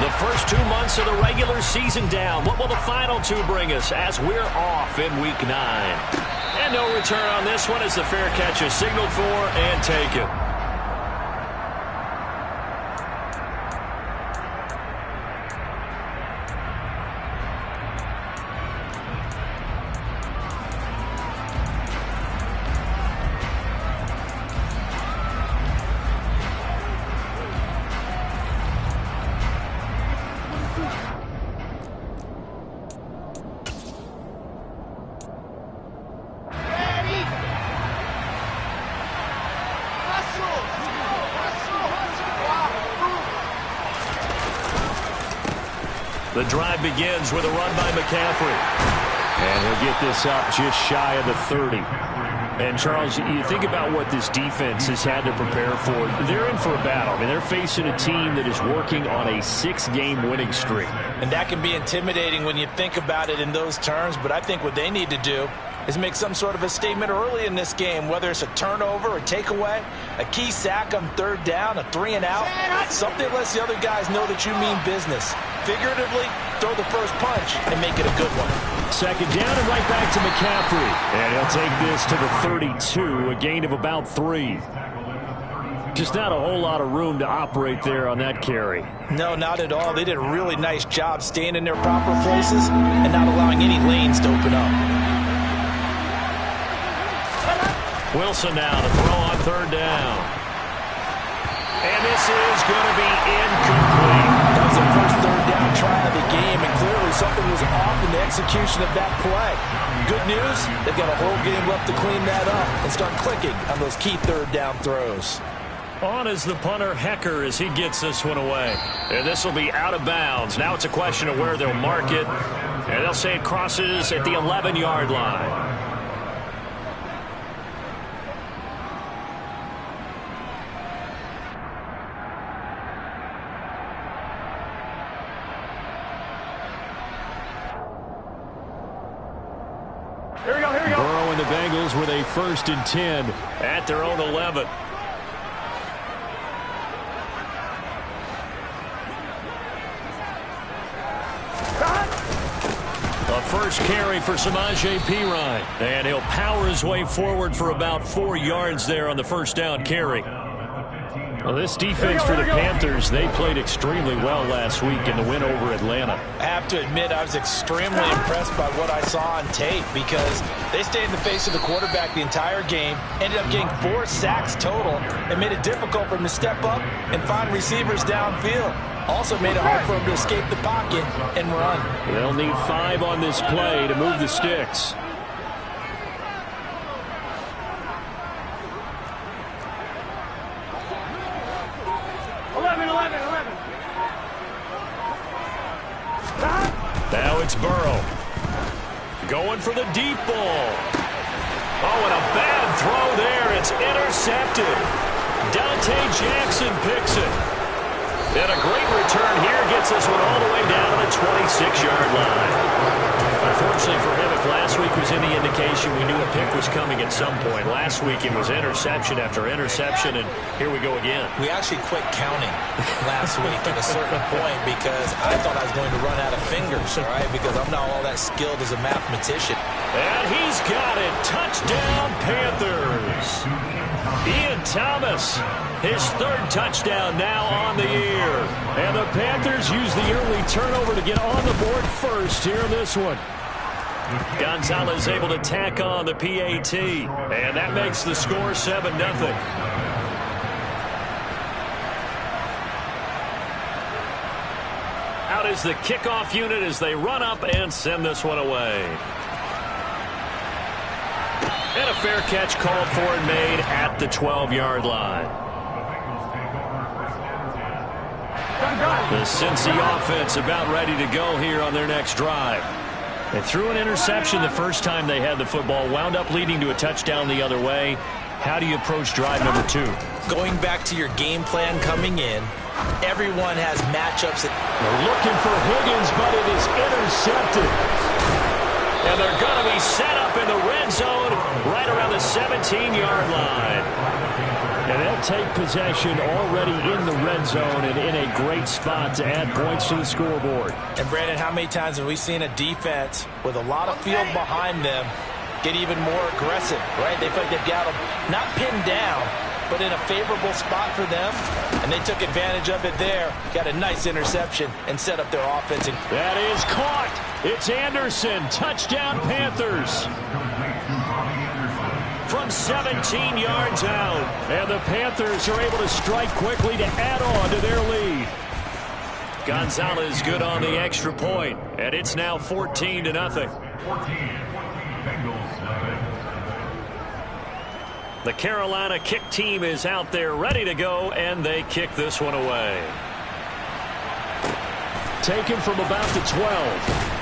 The first 2 months of the regular season down. What will the final 2 bring us as we're off in Week 9? And no return on this one as the fair catch is signaled for and taken. The drive begins with a run by McCaffrey. And he'll get this up just shy of the 30. And, Charles, you think about what this defense has had to prepare for. They're in for a battle. I mean, they're facing a team that is working on a 6-game winning streak. And that can be intimidating when you think about it in those terms. But I think what they need to do is make some sort of a statement early in this game, whether it's a turnover, a takeaway, a key sack on 3rd down, a 3-and-out, something that lets the other guys know that you mean business. Figuratively, throw the first punch and make it a good one. 2nd down and right back to McCaffrey. And he'll take this to the 32, a gain of about 3. Just not a whole lot of room to operate there on that carry. No, not at all. They did a really nice job staying in their proper places and not allowing any lanes to open up. Wilson now to throw on 3rd down. And this is going to be incomplete. That was the first 3rd down try of the game, and clearly something was off in the execution of that play. Good news, they've got a whole game left to clean that up and start clicking on those key 3rd down throws. On is the punter, Hecker, as he gets this one away. And this will be out of bounds. Now it's a question of where they'll mark it. And they'll say it crosses at the 11-yard line. Burrow and the Bengals with a 1st and 10 at their own 11. A first carry for Samaje Perine. And he'll power his way forward for about 4 yards there on the 1st down carry. Well, this defense for the Panthers, they played extremely well last week in the win over Atlanta. I have to admit, I was extremely impressed by what I saw on tape because they stayed in the face of the quarterback the entire game, ended up getting 4 sacks total, and made it difficult for him to step up and find receivers downfield. Also made it hard for him to escape the pocket and run. They'll need 5 on this play to move the sticks. Now it's Burrow. Going for the deep ball. Oh, and a bad throw there. It's intercepted. Dante Jackson picks it. And a great return here gets this one all the way down to the 26-yard line. Unfortunately for him, if last week was any indication, we knew a pick was coming at some point. Last week it was interception after interception, and here we go again. We actually quit counting last week at a certain point because I thought I was going to run out of fingers, all right, because I'm not all that skilled as a mathematician. And he's got it. Touchdown, Panthers. Ian Thomas, his 3rd touchdown now on the year. And the Panthers use the early turnover to get on the board first here in this one. Gonzalez able to tack on the PAT. And that makes the score 7-0. Out is the kickoff unit as they run up and send this one away. And a fair catch called for and made at the 12-yard line. The Cincy offense about ready to go here on their next drive. They threw an interception the first time they had the football, wound up leading to a touchdown the other way. How do you approach drive number 2? Going back to your game plan coming in, everyone has matchups. They're looking for Higgins, but it is intercepted. And they're going to be set up in the red zone right around the 17-yard line. And they'll take possession already in the red end zone and in a great spot to add points to the scoreboard. And, Brandon, how many times have we seen a defense with a lot of field behind them get even more aggressive, right? They feel like they've got them not pinned down, but in a favorable spot for them, and they took advantage of it there, got a nice interception, and set up their offense. That is caught. It's Anderson. Touchdown, Panthers. From 17 yards out, and the Panthers are able to strike quickly to add on to their lead. Gonzalez good on the extra point, and it's now 14-0. The Carolina kick team is out there ready to go, and they kick this one away. Taken from about the 12.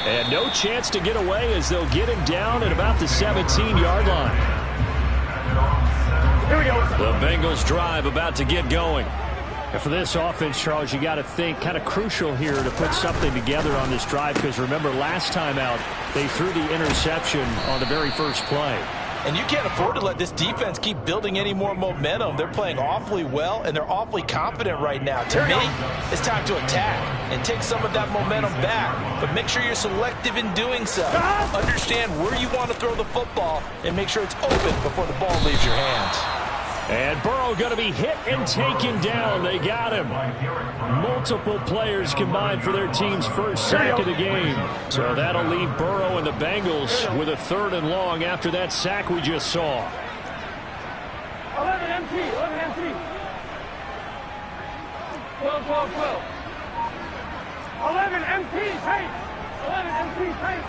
And no chance to get away as they'll get him down at about the 17-yard line. Here we go. The Bengals drive about to get going. And for this offense, Charles, you got to think kind of crucial here to put something together on this drive, because remember last time out they threw the interception on the very first play. And you can't afford to let this defense keep building any more momentum. They're playing awfully well, and they're awfully confident right now. To me, it's time to attack and take some of that momentum back. But make sure you're selective in doing so. Understand where you want to throw the football and make sure it's open before the ball leaves your hands. And Burrow going to be hit and taken down. They got him. Multiple players combined for their team's first sack of the game. So that'll leave Burrow and the Bengals with a 3rd and long after that sack we just saw. 11 MT, 11 MT. 12, 12, 12. 11 MT, tight. 11 MT, tight.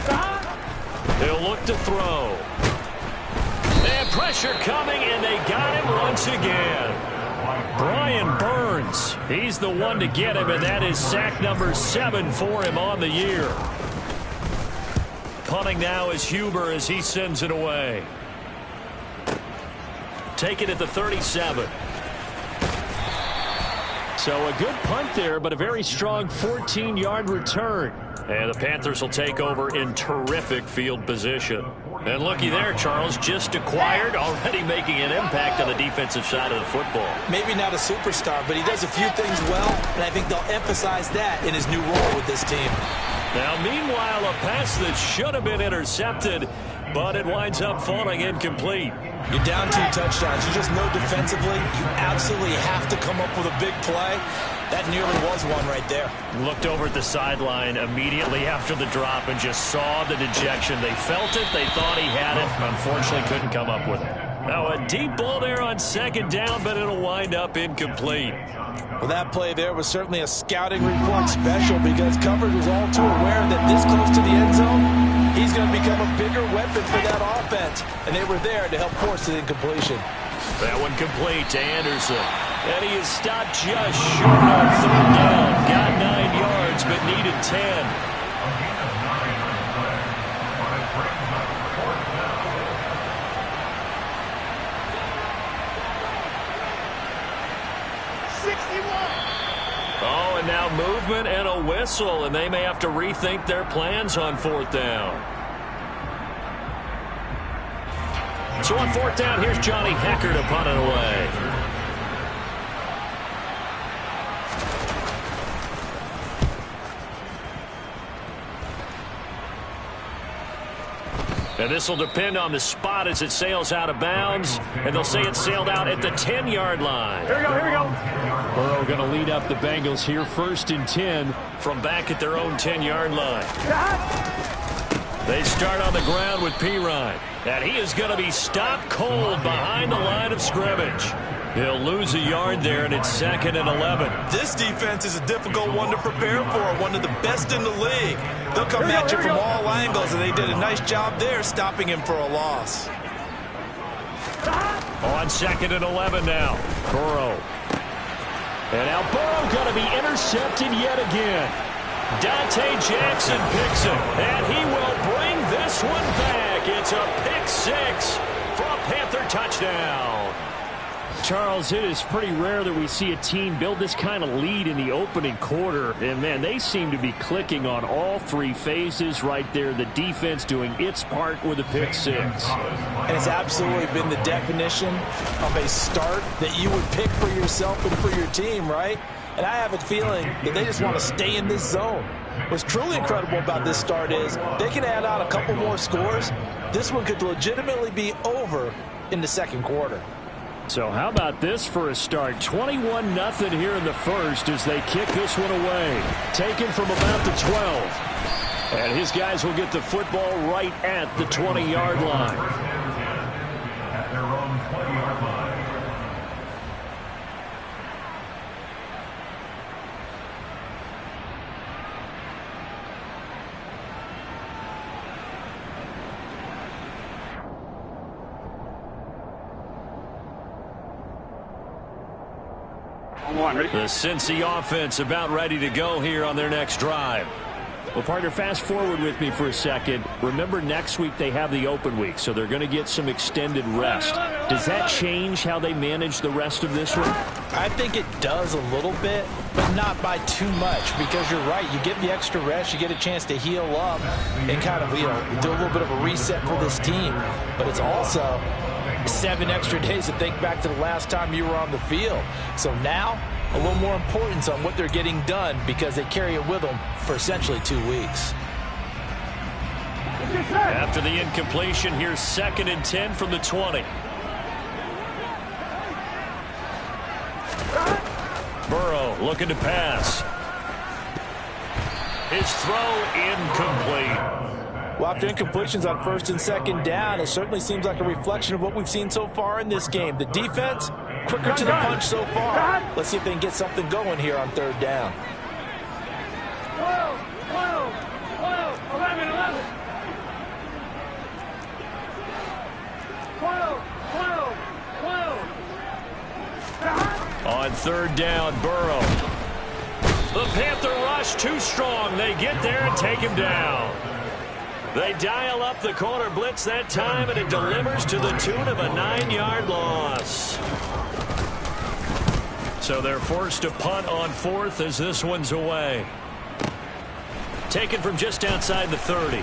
Stop. They'll look to throw. And pressure coming, and they got him once again. Brian Burns, he's the one to get him, and that is sack number 7 for him on the year. Punting now is Huber as he sends it away. Take it at the 37. So a good punt there, but a very strong 14-yard return. And the Panthers will take over in terrific field position. And looky there, Charles, just acquired, already making an impact on the defensive side of the football. Maybe not a superstar, but he does a few things well, and I think they'll emphasize that in his new role with this team. Now, meanwhile, a pass that should have been intercepted, but it winds up falling incomplete. You're down 2 touchdowns. You just know defensively you absolutely have to come up with a big play. That nearly was one right there. Looked over at the sideline immediately after the drop and just saw the dejection. They felt it. They thought he had it. Unfortunately, couldn't come up with it. Now, a deep ball there on 2nd down, but it'll wind up incomplete. Well, that play there was certainly a scouting report special, because coverage was all too aware that this close to the end zone, he's going to become a bigger weapon for that offense. And they were there to help force the incompletion. That one complete to Anderson. And he is stopped just short on 3rd down. Got 9 yards, but needed 10. Oh, and now movement and a whistle, and they may have to rethink their plans on 4th down. So on 4th down, here's Johnny Hecker to punt it away. And this will depend on the spot as it sails out of bounds. And they'll say it sailed out at the 10-yard line. Here we go, here we go. Burrow going to lead up the Bengals here 1st and 10 from back at their own 10-yard line. They start on the ground with Pirine. And he is going to be stopped cold behind the line of scrimmage. He'll lose a yard there, and it's 2nd and 11. This defense is a difficult one to prepare for, one of the best in the league. They'll come at you from all angles, and they did a nice job there stopping him for a loss. On 2nd and 11 now, Burrow. And now Burrow going to be intercepted yet again. Dante Jackson picks it, and he will bring this one back. It's a pick 6 for a Panther touchdown. Charles, it is pretty rare that we see a team build this kind of lead in the opening quarter. And, man, they seem to be clicking on all three phases right there. The defense doing its part with a pick six. And it's absolutely been the definition of a start that you would pick for yourself and for your team, right? And I have a feeling that they just want to stay in this zone. What's truly incredible about this start is they can add on a couple more scores. This one could legitimately be over in the second quarter. So how about this for a start? 21-0 here in the first as they kick this one away. Taken from about the 12. And his guys will get the football right at the 20-yard line. At their own 20-yard line. The Cincy offense about ready to go here on their next drive. Well, partner, fast forward with me for a second. Remember, next week they have the open week, so they're going to get some extended rest. Does that change how they manage the rest of this one? I think it does a little bit, but not by too much, because you're right. You get the extra rest, you get a chance to heal up and kind of, do a little bit of a reset for this team. But it's also 7 extra days to think back to the last time you were on the field. So now, a little more importance on what they're getting done because they carry it with them for essentially 2 weeks. After the incompletion, here's 2nd and 10 from the 20. Burrow looking to pass. His throw incomplete. Well, after incompletions on 1st and 2nd down, it certainly seems like a reflection of what we've seen so far in this game. The defense, quicker to the punch so far. Let's see if they can get something going here on 3rd down. 12, 11, 11. 12. On 3rd down, Burrow. The Panther rush too strong. They get there and take him down. They dial up the corner blitz that time, and it delivers to the tune of a 9-yard loss. So they're forced to punt on 4th as this one's away. Taken from just outside the 30.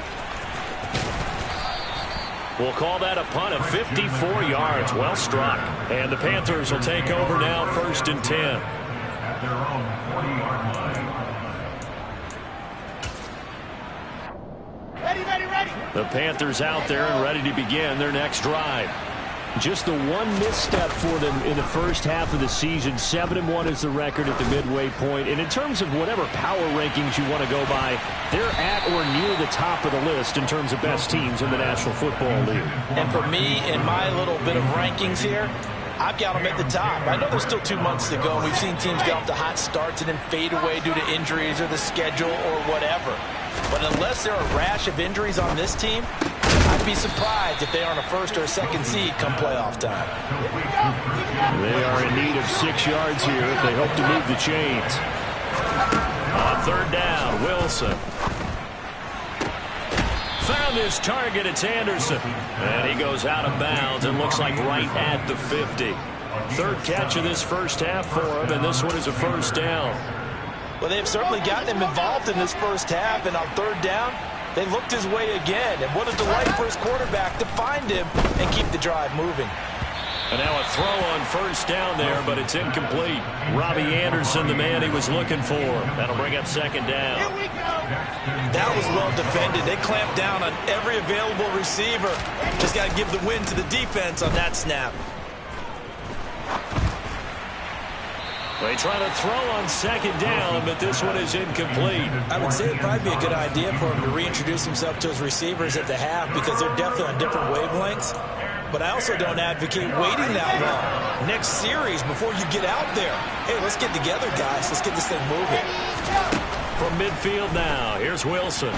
We'll call that a punt of 54 yards. Well struck. And the Panthers will take over now, 1st and 10. At their own 40-yard line. Ready. The Panthers out there and ready to begin their next drive. Just the one misstep for them in the first half of the season. 7-1 is the record at the midway point. And in terms of whatever power rankings you want to go by, they're at or near the top of the list in terms of best teams in the National Football League. And for me, in my little bit of rankings here, I've got them at the top. I know there's still 2 months to go, and we've seen teams get off to hot starts and then fade away due to injuries or the schedule or whatever. But unless there are a rash of injuries on this team, I'd be surprised if they aren't a 1st or a 2nd seed come playoff time. They are in need of 6 yards here if they hope to move the chains. On 3rd down, Wilson. Found his target, it's Anderson. And he goes out of bounds and looks like right at the 50. 3rd catch of this first half for him, and this one is a 1st down. Well, they've certainly gotten him involved in this first half, and on 3rd down, they looked his way again. And what a delight for his quarterback to find him and keep the drive moving. And now a throw on 1st down there, but it's incomplete. Robbie Anderson, the man he was looking for. That'll bring up 2nd down. Here we go. That was well defended. They clamped down on every available receiver. Just got to give the win to the defense on that snap. They try to throw on 2nd down, but this one is incomplete. I would say it would probably be a good idea for him to reintroduce himself to his receivers at the half because they're definitely on different wavelengths. But I also don't advocate waiting that long. Next series, before you get out there, hey, let's get together, guys. Let's get this thing moving. From midfield now, here's Wilson.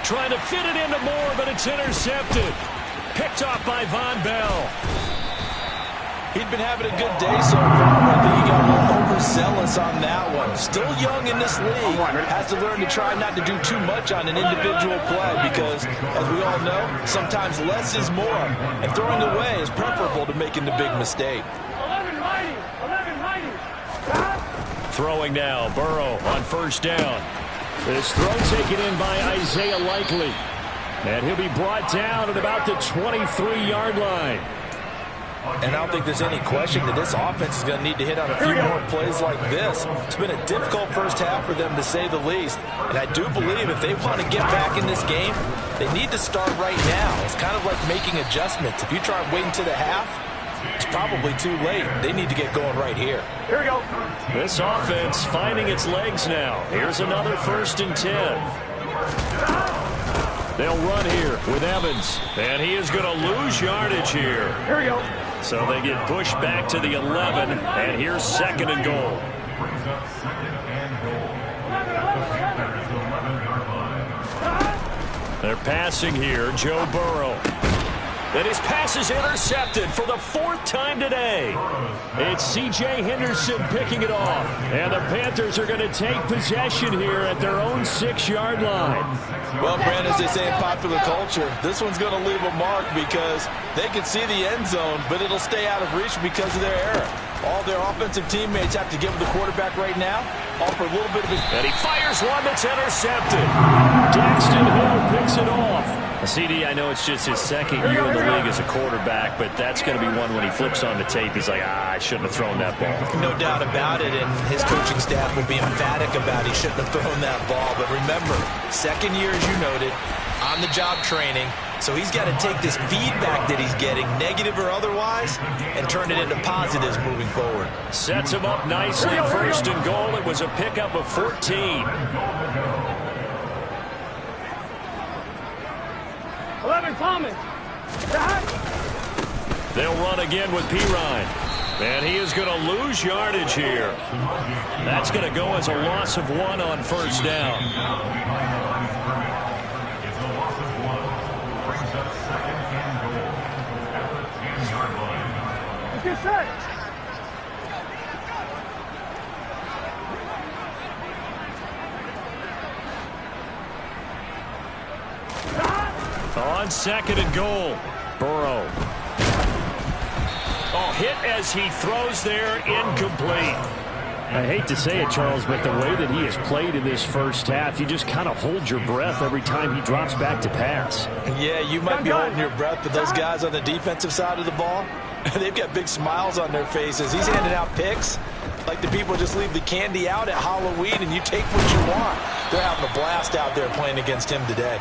Trying to fit it into Moore, but it's intercepted. Picked off by Von Bell. He'd been having a good day so far, but I think he got a little overzealous on that one. Still young in this league. Has to learn to try not to do too much on an individual play because, as we all know, sometimes less is more. And throwing away is preferable to making the big mistake. 11 mighty. 11 mighty. Throwing now, Burrow on first down. This throw taken in by Isaiah Likely. And he'll be brought down at about the 23-yard line. And I don't think there's any question that this offense is going to need to hit on a few more plays like this. It's been a difficult first half for them, to say the least. And I do believe if they want to get back in this game, they need to start right now. It's kind of like making adjustments. If you try waiting to the half, it's probably too late. They need to get going right here. Here we go. This offense finding its legs now. Here's another 1st and 10. They'll run here with Evans. And he is going to lose yardage here. Here we go. So they get pushed back to the 11. And here's 2nd and goal. Brings up 2nd and goal. Panthers 11-yard line. They're passing here. Joe Burrow. And his pass is intercepted for the 4th time today. It's C.J. Henderson picking it off. And the Panthers are going to take possession here at their own 6-yard line. Well, Brandon, as they say in popular culture, this one's going to leave a mark because they can see the end zone, but it'll stay out of reach because of their error. All their offensive teammates have to give the quarterback right now, offer a little bit of his... And he fires one that's intercepted. Daxton Hill picks it off. CD, I know it's just his 2nd year in the league as a quarterback, but that's going to be one when he flips on the tape. He's like, I shouldn't have thrown that ball. No doubt about it, and his coaching staff will be emphatic about he shouldn't have thrown that ball. But remember, 2nd year, as you noted, on-the-job training, so he's got to take this feedback that he's getting, negative or otherwise, and turn it into positives moving forward. Sets him up nicely. 1st and goal. It was a pickup of 14. 11 Thomas. They'll run again with Pirine. And he is going to lose yardage here. That's going to go as a loss of 1 on 1st down. It's a loss of 1. Brings up 2nd and goal at the 10-yard line. Let's get set. On 2nd and goal, Burrow. Oh, hit as he throws there, incomplete. I hate to say it, Charles, but the way that he has played in this first half, you just kind of hold your breath every time he drops back to pass. Yeah, you might be holding your breath, but those guys on the defensive side of the ball, they've got big smiles on their faces. He's handing out picks like the people just leave the candy out at Halloween and you take what you want. They're having a blast out there playing against him today.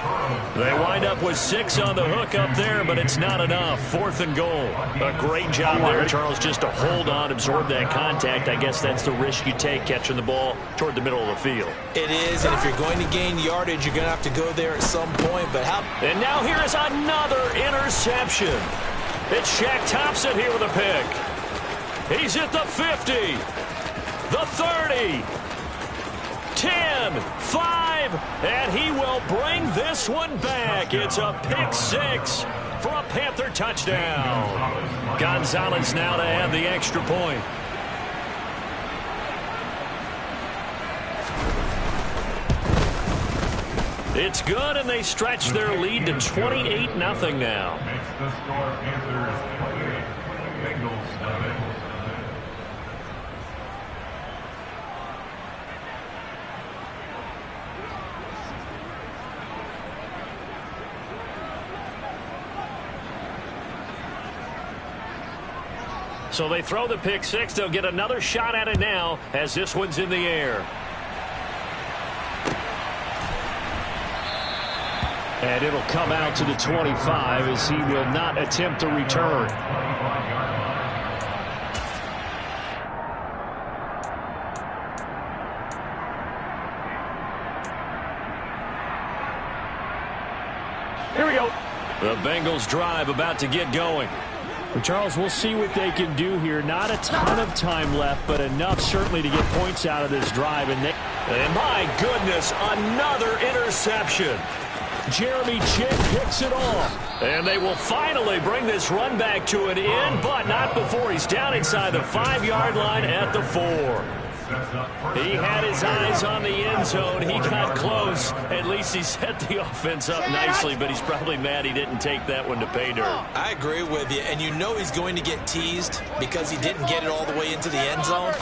They wind up with 6 on the hook up there, but it's not enough. 4th and goal. A great job there, Charles, just to hold on, absorb that contact. I guess that's the risk you take catching the ball toward the middle of the field. It is, and if you're going to gain yardage, you're going to have to go there at some point. But how? And now here is another interception. It's Shaq Thompson here with a pick. He's at the 50, the 30, 10, 5, and he will bring this one back. It's a pick 6 for a Panther touchdown. Gonzalez now to add the extra point. It's good, and they stretch their lead to 28-0 now. Makes the score Panthers 28, Bengals 7. So they throw the pick 6. They'll get another shot at it now as this one's in the air. And it'll come out to the 25 as he will not attempt a return. Here we go. The Bengals drive about to get going. Well, Charles, we'll see what they can do here. Not a ton of time left, but enough certainly to get points out of this drive. And my goodness, another interception. Jeremy Chinn picks it off. And they will finally bring this run back to an end, but not before he's down inside the 5-yard line at the 4. He had his eyes on the end zone. He got close. At least he set the offense up nicely, but he's probably mad he didn't take that one to pay dirt. I agree with you, and you know he's going to get teased because he didn't get it all the way into the end zone.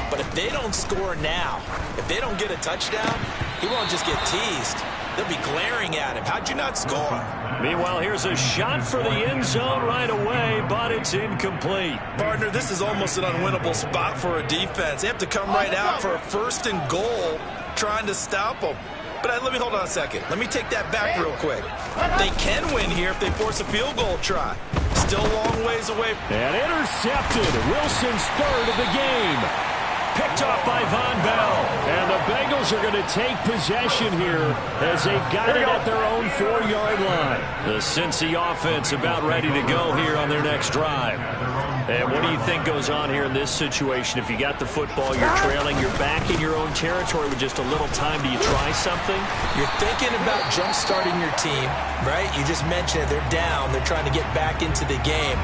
But if they don't score now, if they don't get a touchdown, he won't just get teased. They'll be glaring at him. How'd you not score? Meanwhile, here's a shot for the end zone right away, but it's incomplete. Partner, this is almost an unwinnable spot for a defense. They have to come right out for a 1st and goal trying to stop them. But let me hold on a second. Let me take that back real quick. They can win here if they force a field goal try. Still a long ways away. And intercepted. Wilson's 3rd of the game. Picked off by Von Bell. And the Bengals are going to take possession here as they've got it at their own 4-yard line. The Cincy offense about ready to go here on their next drive. And what do you think goes on here in this situation? If you got the football, you're trailing, you're back in your own territory with just a little time. Do you try something? You're thinking about jump-starting your team, right? You just mentioned it. They're down. They're trying to get back into the game.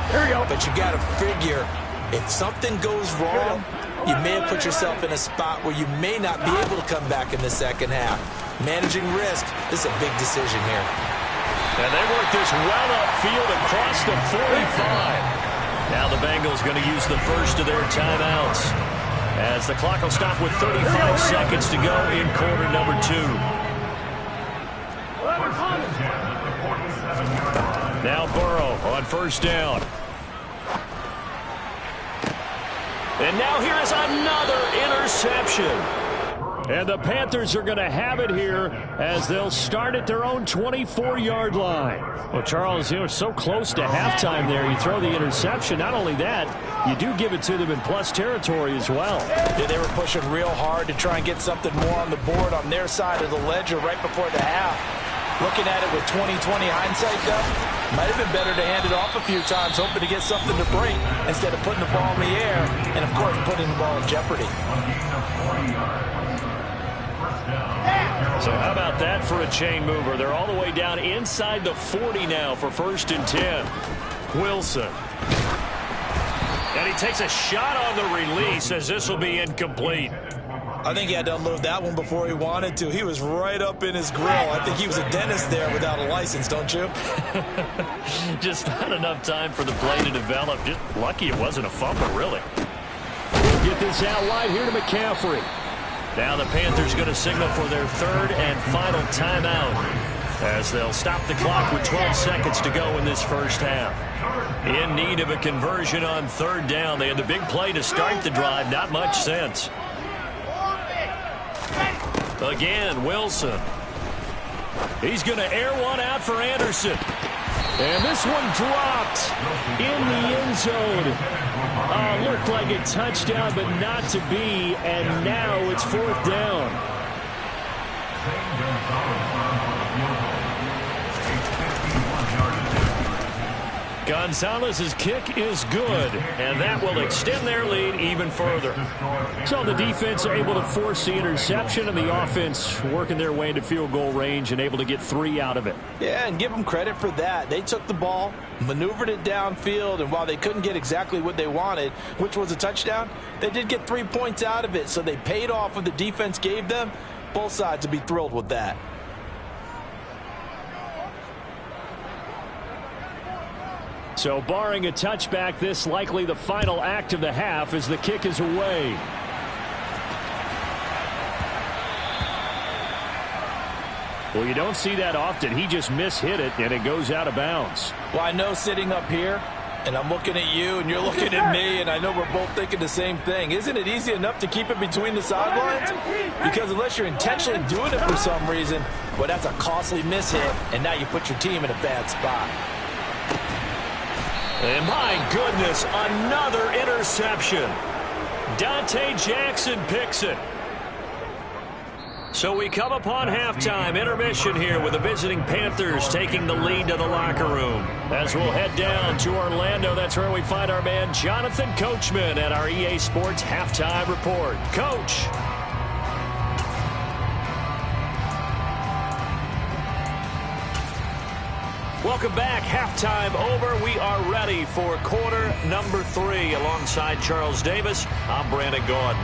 But you got to figure if something goes wrong, you may have put yourself in a spot where you may not be able to come back in the second half. Managing risk, this is a big decision here. And they work this well upfield across the 45. Now the Bengals going to use the first of their timeouts as the clock will stop with 35 seconds to go in quarter number 2. Now Burrow on 1st down. And now here is another interception. And the Panthers are going to have it here as they'll start at their own 24-yard line. Well, Charles, you know, so close to halftime there. You throw the interception. Not only that, you do give it to them in plus territory as well. Yeah, they were pushing real hard to try and get something more on the board on their side of the ledger right before the half. Looking at it with 20/20 hindsight, though, might have been better to hand it off a few times, hoping to get something to break instead of putting the ball in the air and, of course, putting the ball in jeopardy. So how about that for a chain mover? They're all the way down inside the 40 now for 1st and 10. Wilson. And he takes a shot on the release as this will be incomplete. I think he had to unload that one before he wanted to. He was right up in his grill. I think he was a dentist there without a license, don't you? Just not enough time for the play to develop. Just lucky it wasn't a fumble, really. Get this out wide here to McCaffrey. Now the Panthers going to signal for their 3rd and final timeout as they'll stop the clock with 12 seconds to go in this first half. In need of a conversion on 3rd down. They had the big play to start the drive. Not much sense. Again, Wilson. He's going to air one out for Anderson. And this one dropped in the end zone. Looked like a touchdown, but not to be. And now it's 4th down. Gonzalez's kick is good, and that will extend their lead even further. So the defense able to force the interception, and the offense working their way into field goal range and able to get 3 out of it. Yeah, and give them credit for that. They took the ball, maneuvered it downfield, and while they couldn't get exactly what they wanted, which was a touchdown, they did get 3 points out of it, so they paid off what the defense gave them. Both sides would be thrilled with that. So barring a touchback, this likely the final act of the half as the kick is away. Well, you don't see that often. He just mishit it, and it goes out of bounds. Well, I know sitting up here, and I'm looking at you, and you're looking at me, and I know we're both thinking the same thing. Isn't it easy enough to keep it between the sidelines? Because unless you're intentionally doing it for some reason, well, that's a costly mishit, and now you put your team in a bad spot. And my goodness, another interception. Dante Jackson picks it. So we come upon halftime, intermission here with the visiting Panthers taking the lead to the locker room. As we'll head down to Orlando, that's where we find our man Jonathan Coachman at our EA Sports Halftime Report. Coach. Welcome back. Halftime over. We are ready for quarter number 3. Alongside Charles Davis, I'm Brandon Gordon.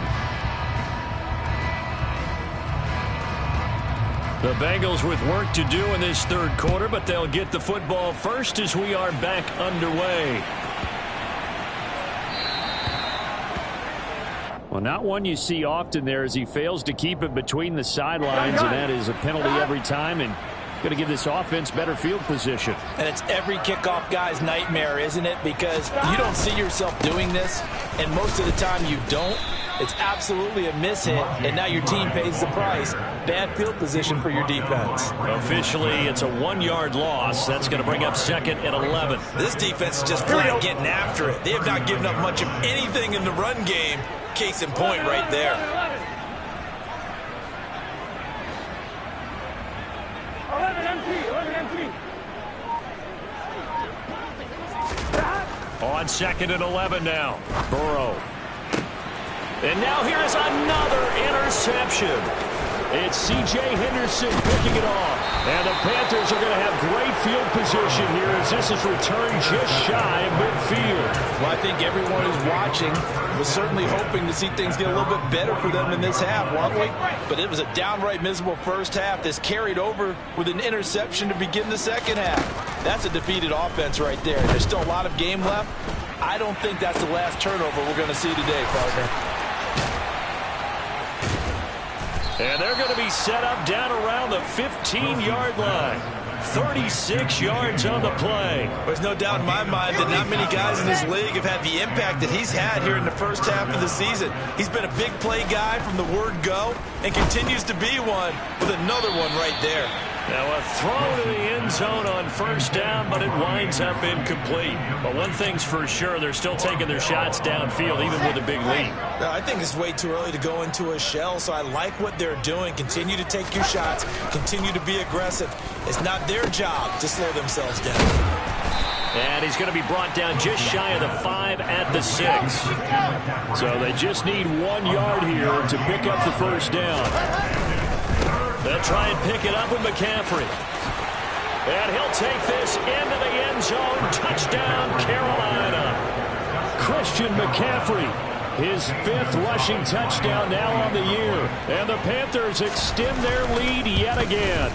The Bengals with work to do in this third quarter, but they'll get the football first as we are back underway. Well, not one you see often there as he fails to keep it between the sidelines, and that is a penalty every time, and going to give this offense better field position. And it's every kickoff guy's nightmare, isn't it? Because you don't see yourself doing this, and most of the time you don't. It's absolutely a mishit, and now your team pays the price. Bad field position for your defense. Officially, it's a 1-yard loss. That's going to bring up 2nd and 11. This defense is just flat getting after it. They have not given up much of anything in the run game. Case in point right there. 11 empty, 11 empty. On 2nd and 11 now. Burrow. And now here is another interception. It's C.J. Henderson picking it off. And the Panthers are going to have great field position here as this is returned just shy of midfield. Well, I think everyone who's watching was certainly hoping to see things get a little bit better for them in this half, weren't we? But it was a downright miserable first half. This carried over with an interception to begin the second half. That's a defeated offense right there. There's still a lot of game left. I don't think that's the last turnover we're going to see today, partner. And they're going to be set up down around the 15-yard line. 36 yards on the play. There's no doubt in my mind that not many guys in this league have had the impact that he's had here in the first half of the season. He's been a big play guy from the word go and continues to be one with another one right there. Now a throw to the end zone on first down, but it winds up incomplete. But one thing's for sure, they're still taking their shots downfield, even with a big lead. I think it's way too early to go into a shell, so I like what they're doing. Continue to take your shots. Continue to be aggressive. It's not their job to slow themselves down. And he's going to be brought down just shy of the 5 at the 6. So they just need 1 yard here to pick up the first down. They'll try and pick it up with McCaffrey. And he'll take this into the end zone. Touchdown, Carolina. Christian McCaffrey, his 5th rushing touchdown now on the year. And the Panthers extend their lead yet again.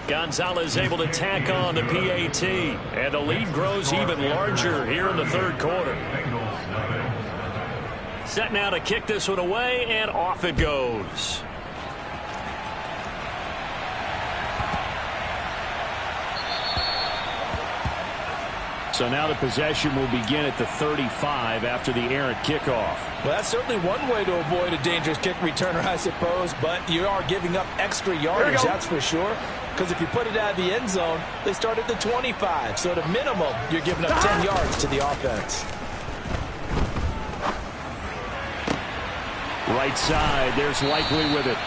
Gonzalez able to tack on the PAT. And the lead grows even larger here in the third quarter. Set now to kick this one away, and off it goes. So now the possession will begin at the 35 after the errant kickoff. Well, that's certainly one way to avoid a dangerous kick returner, I suppose, but you are giving up extra yardage, that's for sure. Because if you put it out of the end zone, they start at the 25. So at a minimum, you're giving up 10 yards to the offense. Right side, there's Likely with it.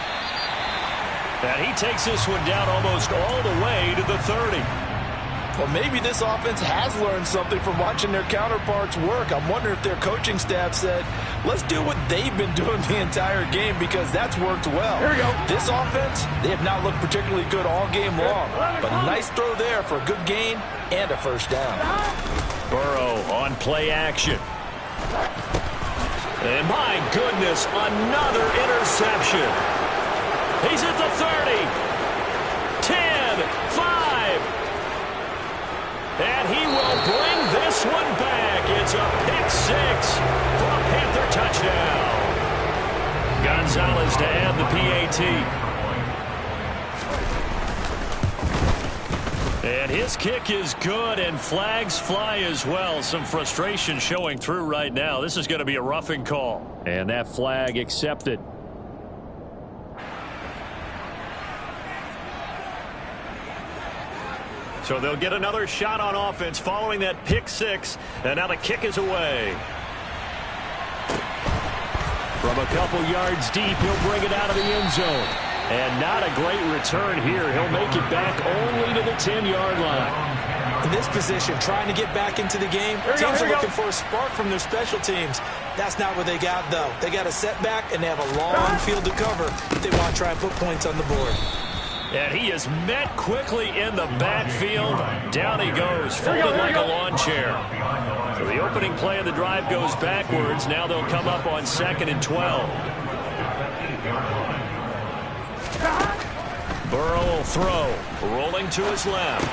And he takes this one down almost all the way to the 30. Well, maybe this offense has learned something from watching their counterparts work. I'm wondering if their coaching staff said, let's do what they've been doing the entire game because that's worked well. Here we go. This offense, they have not looked particularly good all game long. But a nice throw there for a good gain and a first down. Burrow on play action. And my goodness, another interception. He's at the 30. 10, 5. And he will bring this one back. It's a pick 6 for a Panther touchdown. Gonzalez to add the PAT. And his kick is good, and flags fly as well. Some frustration showing through right now. This is going to be a roughing call. And that flag accepted. So they'll get another shot on offense following that pick 6. And now the kick is away. From a couple yards deep, he'll bring it out of the end zone. And not a great return here. He'll make it back only to the 10-yard line. In this position, trying to get back into the game, teams are looking for a spark from their special teams. That's not what they got, though. They got a setback, and they have a long field to cover if they want to try and put points on the board. And he is met quickly in the backfield. Down he goes, folded like a lawn chair. So the opening play of the drive goes backwards. Now they'll come up on 2nd and 12. Burrow will throw, rolling to his left.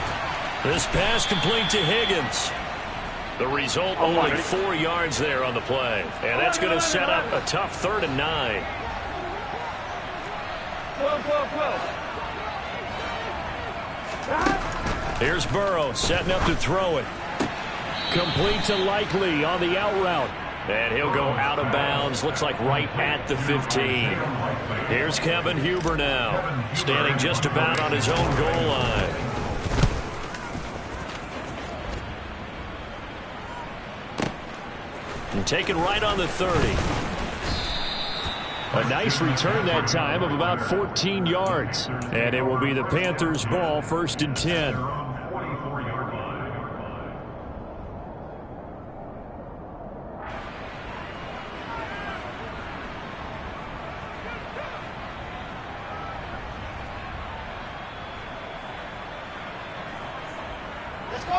This pass complete to Higgins. The result, only 4 yards there on the play. And that's going to set up a tough 3rd and 9. 12. Here's Burrow setting up to throw it. Complete to Likely on the out route. And he'll go out of bounds. Looks like right at the 15. Here's Kevin Huber now. Standing just about on his own goal line. And taken right on the 30. A nice return that time of about 14 yards. And it will be the Panthers' ball, 1st and 10.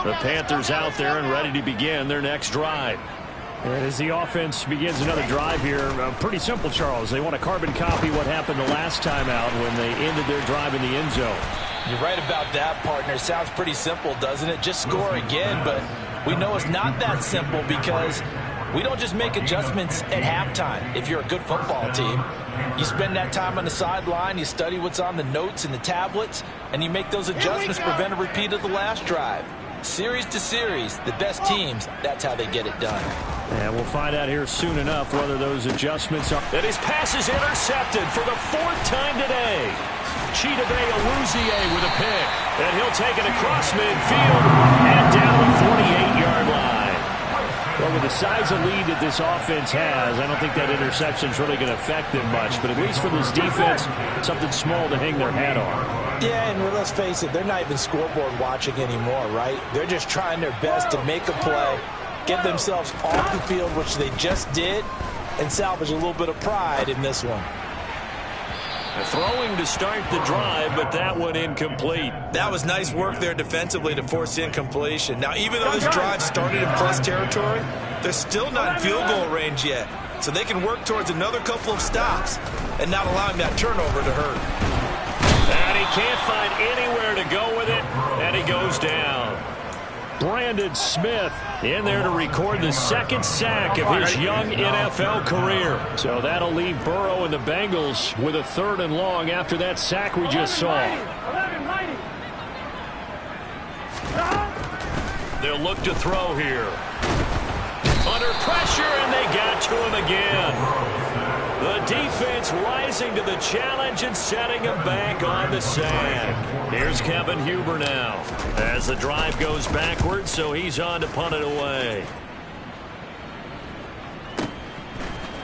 The Panthers out there and ready to begin their next drive. And as the offense begins another drive here, pretty simple, Charles. They want to carbon copy what happened the last time out when they ended their drive in the end zone. You're right about that, partner. Sounds pretty simple, doesn't it? Just score again, but we know it's not that simple because we don't just make adjustments at halftime. If you're a good football team, you spend that time on the sideline, you study what's on the notes and the tablets, and you make those adjustments to prevent a repeat of the last drive. Series to series, the best teams, that's how they get it done. And we'll find out here soon enough whether those adjustments are. And his pass is intercepted for the 4th time today. Chidobe Awuzie with a pick. And he'll take it across midfield and down the 48-yard line. Well, with the size of lead that this offense has, I don't think that interception is really going to affect them much. But at least for this defense, something small to hang their hat on. Yeah, and let's face it, they're not even scoreboard watching anymore, right? They're just trying their best to make a play, get themselves off the field, which they just did, and salvage a little bit of pride in this one. Throwing to start the drive, but that one incomplete. That was nice work there defensively to force incompletion. Now, even though this drive started in plus territory, they're still not in field goal range yet. So they can work towards another couple of stops and not allowing that turnover to hurt. And he can't find anywhere to go with it, and he goes down. Brandon Smith in there to record the 2nd sack of his young NFL career. So that'll leave Burrow and the Bengals with a 3rd and long after that sack we just saw. They'll look to throw here. Under pressure, and they got to him again. The defense rising to the challenge and setting him back on the sack. Here's Kevin Huber now as the drive goes backwards, so he's on to punt it away.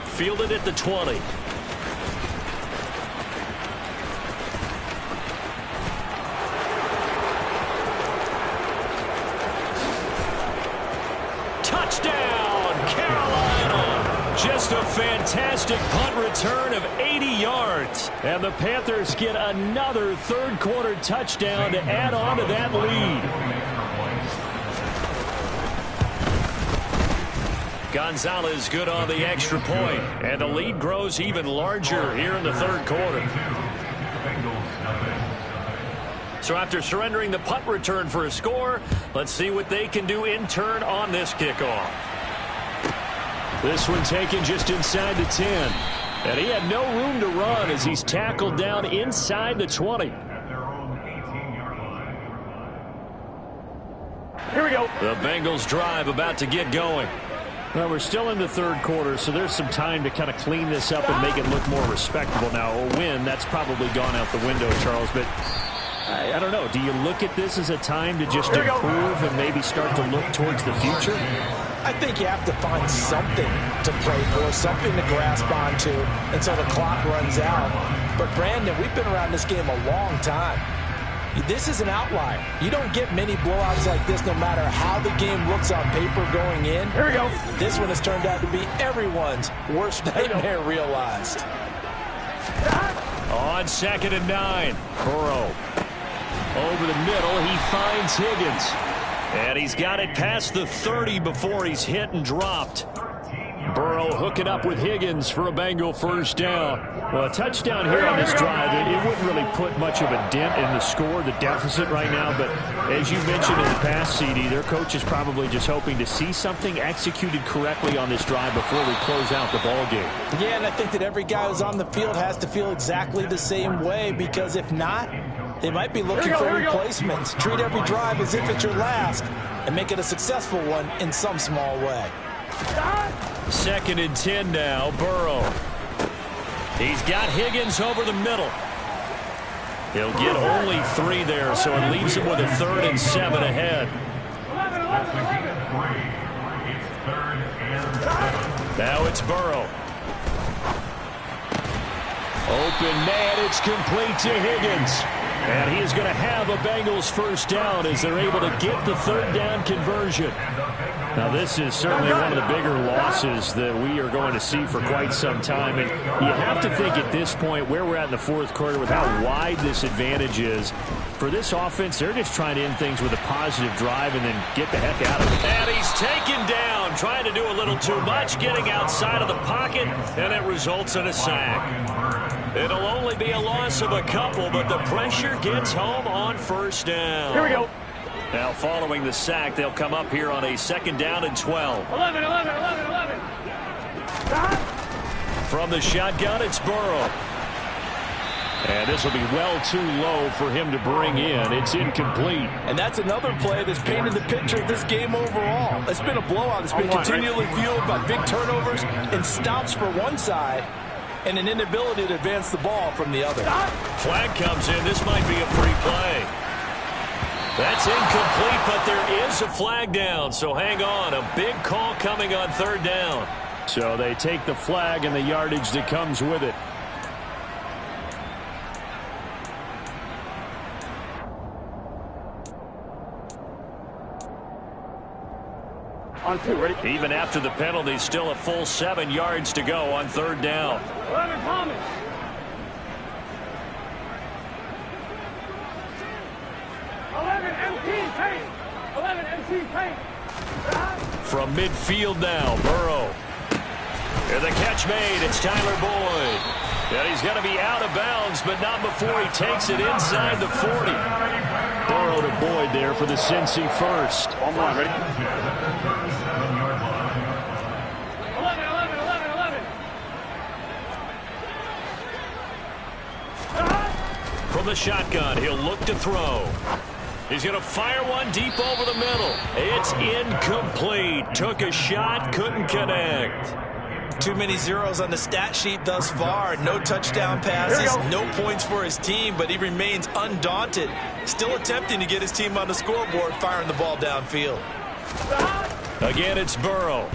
Fielded at the 20. Touchdown, Carolina! Just a fantastic punt return of 80 yards. And the Panthers get another 3rd quarter touchdown to add on to that lead. Gonzalez good on the extra point. And the lead grows even larger here in the 3rd quarter. So after surrendering the punt return for a score, let's see what they can do in turn on this kickoff. This one taken just inside the 10. And he had no room to run as he's tackled down inside the 20. Here we go. The Bengals drive about to get going. Well, we're still in the 3rd quarter, so there's some time to kind of clean this up and make it look more respectable. Now, a win, that's probably gone out the window, Charles, but I don't know. Do you look at this as a time to just improve and maybe start to look towards the future? I think you have to find something to play for, something to grasp onto until the clock runs out. But, Brandon, we've been around this game a long time. This is an outlier. You don't get many blowouts like this no matter how the game looks on paper going in. Here we go. This one has turned out to be everyone's worst nightmare realized. On 2nd and 9, Burrow. Over the middle, he finds Higgins. And he's got it past the 30 before he's hit and dropped. Burrow hooking up with Higgins for a Bengal first down. Well, a touchdown here on this drive, it wouldn't really put much of a dent in the score, the deficit right now. But as you mentioned in the past, CD, their coach is probably just hoping to see something executed correctly on this drive before we close out the ball game. Yeah, and I think that every guy who's on the field has to feel exactly the same way, because if not, they might be looking for replacements. Treat every drive as if it's your last and make it a successful one in some small way. 2nd and 10 now, Burrow. He's got Higgins over the middle. He'll get only 3 there, so it leaves him with a 3rd and 7 ahead. Now it's Burrow. Open man, it's complete to Higgins. And he is going to have a Bengals first down as they're able to get the 3rd down conversion. Now, this is certainly one of the bigger losses that we are going to see for quite some time. And you have to think at this point, where we're at in the 4th quarter, with how wide this advantage is, for this offense, they're just trying to end things with a positive drive and then get the heck out of it. And he's taken down, trying to do a little too much, getting outside of the pocket, and it results in a sack. It'll only be a loss of a couple, but the pressure gets home on first down. Here we go. Now, following the sack, they'll come up here on a 2nd down and 12. 11. From the shotgun, it's Burrow. And this will be well too low for him to bring in. It's incomplete. And that's another play that's painted the picture of this game overall. It's been a blowout. It's been continually fueled by big turnovers and stops for one side and an inability to advance the ball from the other. Flag comes in. This might be a free play. That's incomplete, but there is a flag down, so hang on. A big call coming on 3rd down. So they take the flag and the yardage that comes with it. On 2, ready? Even after the penalty, still a full 7 yards to go on 3rd down. 11, Thomas. 11, MC Payne. From midfield now, Burrow. And the catch made, it's Tyler Boyd. And he's going to be out of bounds, but not before he takes it inside the 40. Burrow to Boyd there for the Cincy first. One more, ready? 11. From the shotgun, he'll look to throw. He's going to fire one deep over the middle. It's incomplete. Took a shot, couldn't connect. Too many zeros on the stat sheet thus far. No touchdown passes, no points for his team, but he remains undaunted. Still attempting to get his team on the scoreboard, firing the ball downfield. Again, it's Burrow.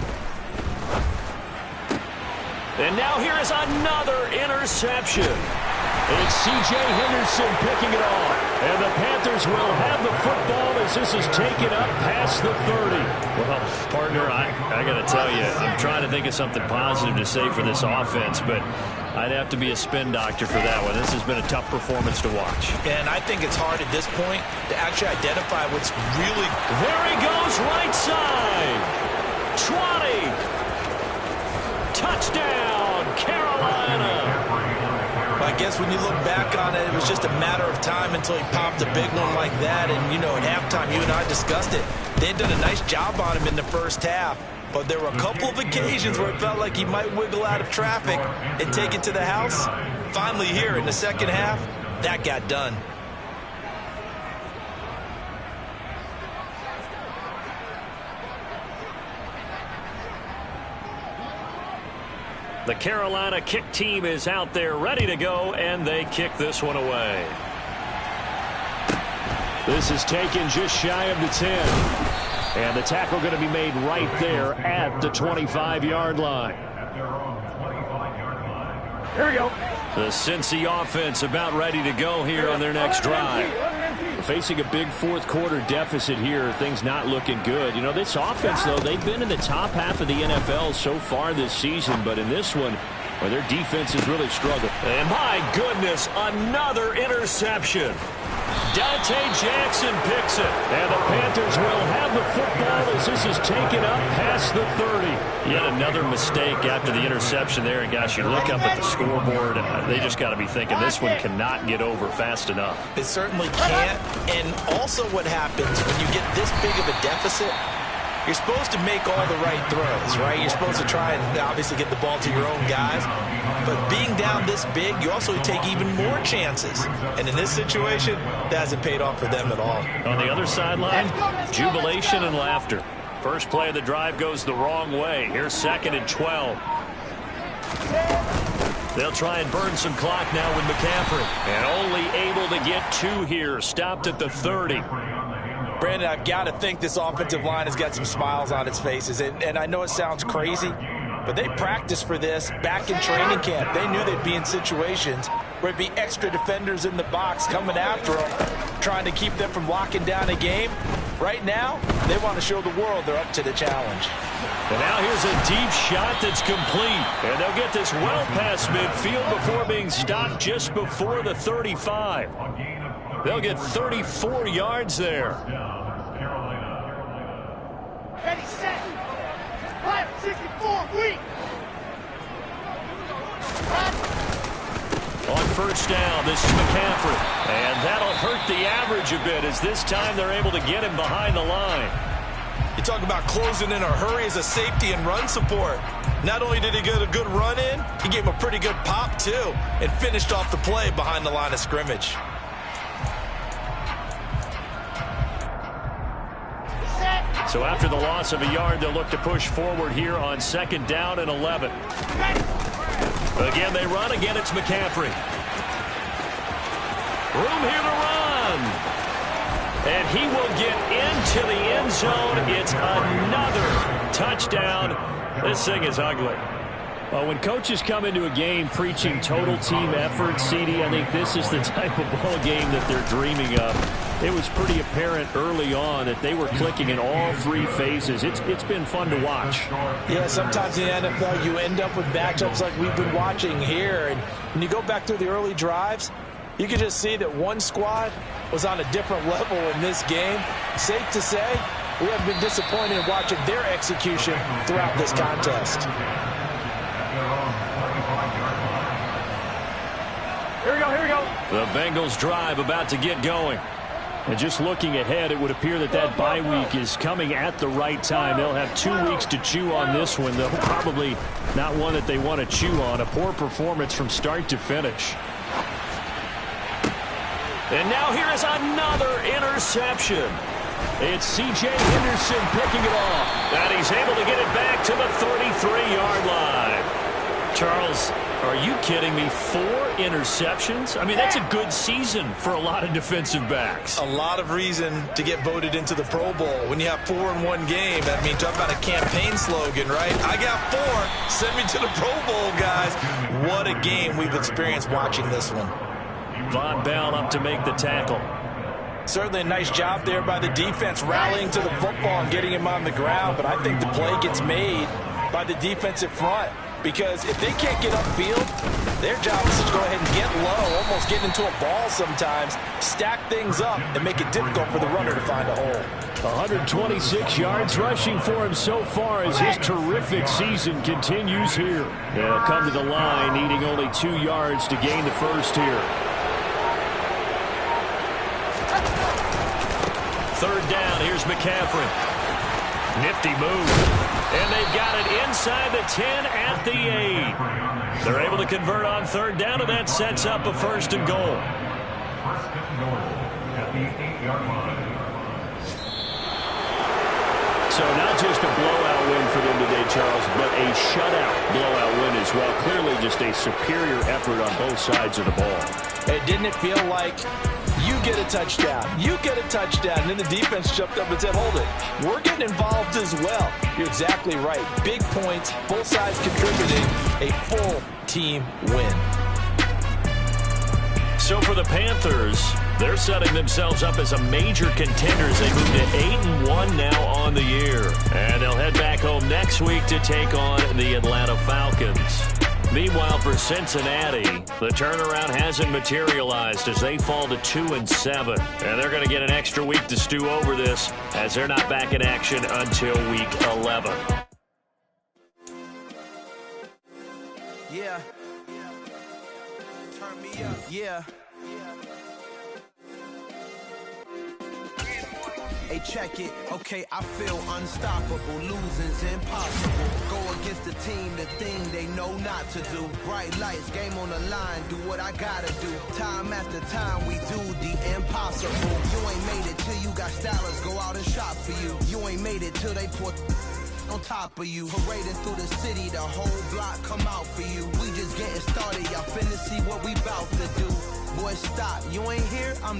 And now here is another interception. It's C.J. Henderson picking it off. And the Panthers will have the football as this is taken up past the 30. Well, partner, I got to tell you, I'm trying to think of something positive to say for this offense, but I'd have to be a spin doctor for that one. This has been a tough performance to watch. And I think it's hard at this point to actually identify what's really... There he goes, right side. 20. Touchdown, Carolina. I guess when you look back on it, it was just a matter of time until he popped a big one like that. And, you know, at halftime, you and I discussed it. They'd done a nice job on him in the first half. But there were a couple of occasions where it felt like he might wiggle out of traffic and take it to the house. Finally here in the second half, that got done. The Carolina kick team is out there ready to go, and they kick this one away. This is taken just shy of the 10. And the tackle going to be made right there at the 25-yard line. Here we go. The Cincy offense about ready to go here on their next drive. Facing a big fourth quarter deficit here, things not looking good. You know, this offense, though, they've been in the top half of the NFL so far this season, but in this one, Well, their defense has really struggled. And my goodness, another interception. Dante Jackson picks it. And the Panthers will have the football as this is taken up past the 30. Yet another mistake after the interception there. And, gosh, you look up at the scoreboard, and they just got to be thinking this one cannot get over fast enough. It certainly can't. And also what happens when you get this big of a deficit, you're supposed to make all the right throws, right? You're supposed to try and obviously get the ball to your own guys. But being down this big, you also take even more chances. And in this situation, that hasn't paid off for them at all. On the other sideline, jubilation and laughter. First play of the drive goes the wrong way. Here's 2nd and 12. They'll try and burn some clock now with McCaffrey. And only able to get 2 here. Stopped at the 30. Brandon, I've got to think this offensive line has got some smiles on its faces. And I know it sounds crazy, but they practiced for this back in training camp. They knew they'd be in situations where it'd be extra defenders in the box coming after them, trying to keep them from locking down a game. Right now, they want to show the world they're up to the challenge. And now here's a deep shot that's complete. And they'll get this well past midfield before being stopped just before the 35. They'll get 34 yards there. Ready, set. 564, weak. On first down, this is McCaffrey. And that'll hurt the average a bit as this time they're able to get him behind the line. You talk about closing in a hurry as a safety and run support. Not only did he get a good run in, he gave him a pretty good pop too and finished off the play behind the line of scrimmage. So after the loss of a yard, they'll look to push forward here on 2nd down and 11. Again, they run. Again, it's McCaffrey. Room here to run. And he will get into the end zone. It's another touchdown. This thing is ugly. Well, when coaches come into a game preaching total team effort, CD, I think this is the type of ball game that they're dreaming of. It was pretty apparent early on that they were clicking in all 3 phases. It's been fun to watch. Yeah, sometimes in the NFL you end up with matchups like we've been watching here. And when you go back through the early drives, you can just see that one squad was on a different level in this game. Safe to say, we have been disappointed in watching their execution throughout this contest. Here we go, here we go. The Bengals drive about to get going. And just looking ahead, it would appear that bye week is coming at the right time. They'll have 2 weeks to chew on this one, though probably not one that they want to chew on. A poor performance from start to finish. And now here is another interception. It's C.J. Henderson picking it off. And he's able to get it back to the 33-yard line. Charles, are you kidding me? 4 interceptions? I mean, that's a good season for a lot of defensive backs. A lot of reason to get voted into the Pro Bowl. When you have 4 in one game, I mean, talk about a campaign slogan, right? I got 4. Send me to the Pro Bowl, guys. What a game we've experienced watching this one. Von Bell up to make the tackle. Certainly a nice job there by the defense rallying to the football and getting him on the ground, but I think the play gets made by the defensive front. Because if they can't get upfield, their job is to go ahead and get low, almost get into a ball sometimes, stack things up, and make it difficult for the runner to find a hole. 126 yards rushing for him so far as his terrific season continues here. They'll come to the line, needing only 2 yards to gain the first here. 3rd down, here's McCaffrey. Nifty move. And they've got it inside the 10 at the 8. They're able to convert on 3rd down, and that sets up a 1st and goal. 1st and goal at the 8-yard line. So not just a blowout win for them today, Charles, but a shutout blowout win as well. Clearly just a superior effort on both sides of the ball. Hey, didn't it feel like you get a touchdown, you get a touchdown, and then the defense jumped up and said, hold it, we're getting involved as well. You're exactly right. Big points, both sides contributing, a full team win. So for the Panthers, they're setting themselves up as a major contender as they move to 8-1 now on the year. And they'll head back home next week to take on the Atlanta Falcons. Meanwhile, for Cincinnati, the turnaround hasn't materialized as they fall to 2-7. And they're going to get an extra week to stew over this as they're not back in action until week 11. Yeah. Turn me up. Yeah. Hey, check it. Okay, I feel unstoppable. Losing's impossible. Go against the team, the thing they know not to do. Bright lights, game on the line. Do what I gotta do. Time after time, we do the impossible. You ain't made it till you got stylers go out and shop for you. You ain't made it till they put on top of you. Parading through the city, the whole block come out for you. We just getting started. Y'all finna see what we bout to do. Boy, stop. You ain't here? I'm